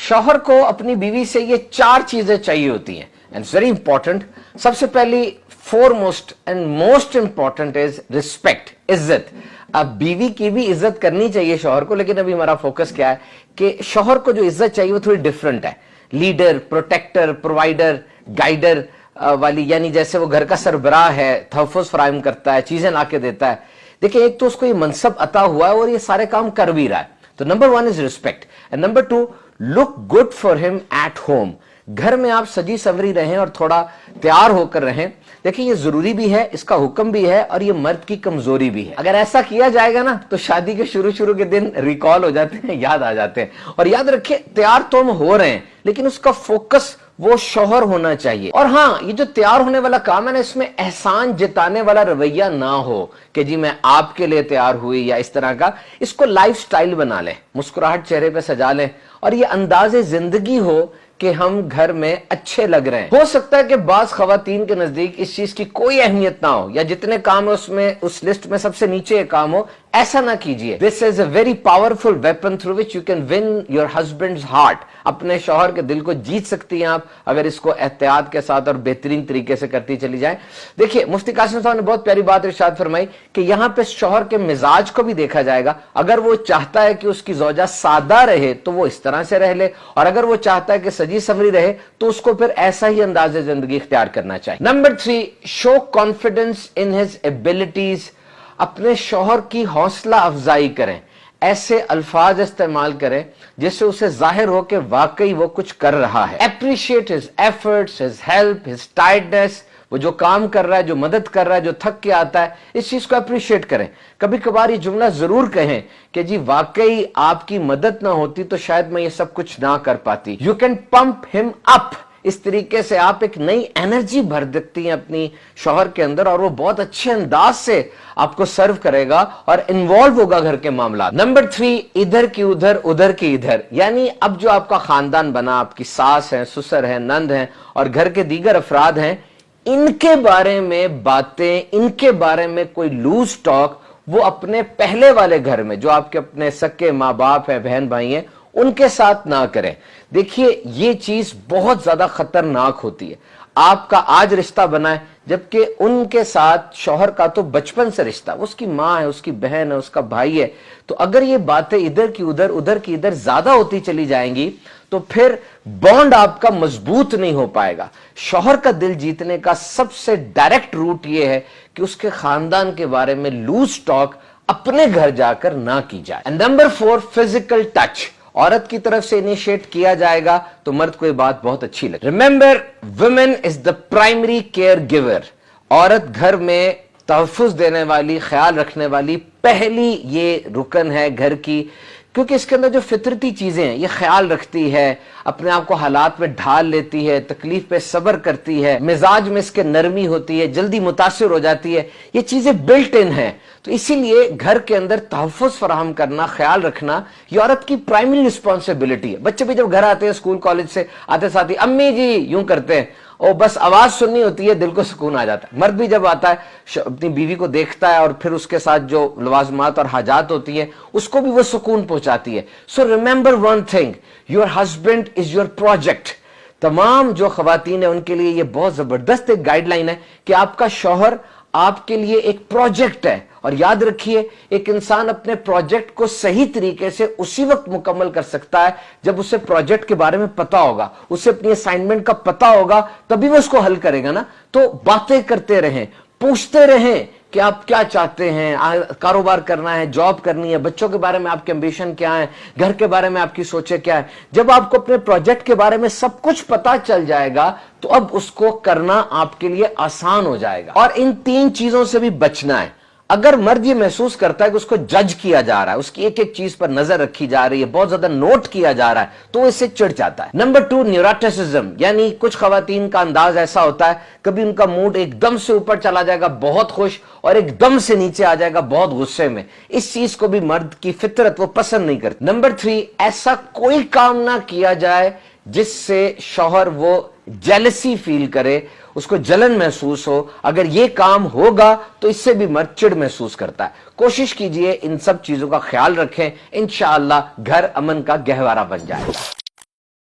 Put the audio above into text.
शौहर को अपनी बीवी से ये 4 चीजें चाहिए होती हैं एंड इट्स वेरी इंपॉर्टेंट। सबसे पहली foremost and most important is respect, इज्जत। अब बीवी की भी इज्जत करनी चाहिए शौहर को, लेकिन अभी हमारा फोकस क्या है कि शौहर को जो इज्जत चाहिए वो थोड़ी डिफरेंट है। लीडर, प्रोटेक्टर, प्रोवाइडर, गाइडर वाली, यानी जैसे वो घर का सरबराह है, तहफ़्फ़ुज़ फराहम करता है, चीजें ला के देता है। देखिए, एक तो उसको ये मनसब अता हुआ है और ये सारे काम कर भी रहा है, तो number 1 is respect and number 2 look good for him at home. घर में आप सजी सवरी रहें और थोड़ा तैयार होकर रहें। देखिए, ये जरूरी भी है, इसका हुक्म भी है और ये मर्द की कमजोरी भी है। अगर ऐसा किया जाएगा ना तो शादी के शुरू के दिन रिकॉल हो जाते हैं, याद आ जाते हैं। और याद रखिए, तैयार तो हम हो रहे हैं, लेकिन उसका फोकस वो शौहर होना चाहिए। और हाँ, ये जो तैयार होने वाला काम है ना, इसमें एहसान जताने वाला रवैया ना हो कि जी मैं आपके लिए तैयार हुई या इस तरह का। इसको लाइफस्टाइल बना लें, मुस्कुराहट चेहरे पे सजा लें और ये अंदाजे जिंदगी हो कि हम घर में अच्छे लग रहे हैं। हो सकता है कि बाज खवातीन के नजदीक इस चीज की कोई अहमियत ना हो, या जितने काम है उसमें उस लिस्ट में सबसे नीचे काम हो। ऐसा ना कीजिए। This is a very powerful weapon through which you can win your husband's heart. अपने शौहर के दिल को जीत सकती हैं आप अगर इसको एहतियात के साथ और बेहतरीन तरीके से करती चली जाए। देखिए, मुफ्ती कासिम साहब ने बहुत प्यारी बात इरशाद फरमाई कि यहाँ पे शौहर के मिजाज को भी देखा जाएगा। अगर वो चाहता है कि उसकी ज़ौजा सादा रहे तो वो इस तरह से रह ले, और अगर वो चाहता है कि सजी संवरी रहे तो उसको फिर ऐसा ही अंदाज़े जिंदगी इख्तियार करना चाहिए। Number 3, show confidence in his abilities. अपने शौहर की हौसला अफजाई करें, ऐसे अल्फाज इस्तेमाल करें जिससे उसे जाहिर हो कि वाकई वो कुछ कर रहा है। Appreciate his efforts, his help, his tiredness. वो जो काम कर रहा है, जो मदद कर रहा है, जो थक के आता है, इस चीज को अप्रिशिएट करें। कभी कभार ये जुमला जरूर कहें कि जी वाकई आपकी मदद ना होती तो शायद मैं ये सब कुछ ना कर पाती। You can pump him up. इस तरीके से आप एक नई एनर्जी भर देती हैं अपनी शौहर के अंदर और वो बहुत अच्छे अंदाज से आपको सर्व करेगा और इन्वॉल्व होगा घर के मामला। नंबर 3, इधर की उधर उधर की इधर। यानी अब जो आपका खानदान बना, आपकी सास है, ससुर है, नंद है और घर के दीगर अफराद हैं, इनके बारे में बातें, इनके बारे में कोई लूज टॉक वो अपने पहले वाले घर में, जो आपके अपने सके माँ बाप है, बहन भाई हैं, उनके साथ ना करें। देखिए, ये चीज बहुत ज्यादा खतरनाक होती है। आपका आज रिश्ता बना है, जबकि उनके साथ शौहर का तो बचपन से रिश्ता, उसकी माँ है, उसकी बहन है, उसका भाई है। तो अगर ये बातें इधर की उधर उधर की इधर ज्यादा होती चली जाएंगी तो फिर बॉन्ड आपका मजबूत नहीं हो पाएगा। शौहर का दिल जीतने का सबसे डायरेक्ट रूट ये है कि उसके खानदान के बारे में लूज टॉक अपने घर जाकर ना की जाए। And number 4, physical touch. औरत की तरफ से इनिशिएट किया जाएगा तो मर्द को ये बात बहुत अच्छी लगे। Remember, women is the primary care giver. औरत घर में तहफ़्फ़ुज़ देने वाली, ख्याल रखने वाली पहली ये रुकन है घर की, क्योंकि इसके अंदर जो फितरती चीजें हैं ये ख्याल रखती है, अपने आप को हालात में ढाल लेती है, तकलीफ पे सब्र करती है, मिजाज में इसके नरमी होती है, जल्दी मुतासिर हो जाती है। ये चीजें बिल्ट इन है, तो इसीलिए घर के अंदर तहफ़्फ़ुज़ फराहम करना, ख्याल रखना ये औरत की प्राइमरी रिस्पॉन्सिबिलिटी है। बच्चे भी जब घर आते हैं स्कूल कॉलेज से, आते साथ ही अम्मी जी यूं करते हैं, और बस आवाज सुननी होती है, दिल को सुकून आ जाता है। मर्द भी जब आता है अपनी बीवी को देखता है और फिर उसके साथ जो लवाजमात और हाजात होती है उसको भी वो सुकून पहुंचाती है। So remember one thing, your husband is your project. तमाम जो खवातीन है उनके लिए ये बहुत जबरदस्त एक गाइडलाइन है कि आपका शौहर आपके लिए एक प्रोजेक्ट है। और याद रखिए, एक इंसान अपने प्रोजेक्ट को सही तरीके से उसी वक्त मुकम्मल कर सकता है जब उसे प्रोजेक्ट के बारे में पता होगा, उसे अपनी असाइनमेंट का पता होगा, तभी वो उसको हल करेगा ना। तो बातें करते रहें, पूछते रहें कि आप क्या चाहते हैं, कारोबार करना है, जॉब करनी है, बच्चों के बारे में आपके एम्बिशन क्या है, घर के बारे में आपकी सोचें क्या है। जब आपको अपने प्रोजेक्ट के बारे में सब कुछ पता चल जाएगा तो अब उसको करना आपके लिए आसान हो जाएगा। और इन 3 चीजों से भी बचना है। अगर मर्द ये महसूस करता है कि उसको जज किया जा रहा है, उसकी एक एक चीज पर नजर रखी जा रही है, बहुत ज्यादा नोट किया जा रहा है, तो इससे चिढ़ जाता है। Number 2, neuroticism. यानी कुछ खवातीन का अंदाज ऐसा होता है, कभी उनका मूड एकदम से ऊपर चला जाएगा बहुत खुश, और एकदम से नीचे आ जाएगा बहुत गुस्से में। इस चीज को भी मर्द की फितरत वो पसंद नहीं करती। नंबर 3, ऐसा कोई काम ना किया जाए जिससे शौहर वो जेलसी फील करे, उसको जलन महसूस हो। अगर ये काम होगा तो इससे भी मर्द चिढ़ महसूस करता है। कोशिश कीजिए इन सब चीजों का ख्याल रखें, इंशाअल्लाह घर अमन का गहवारा बन जाएगा।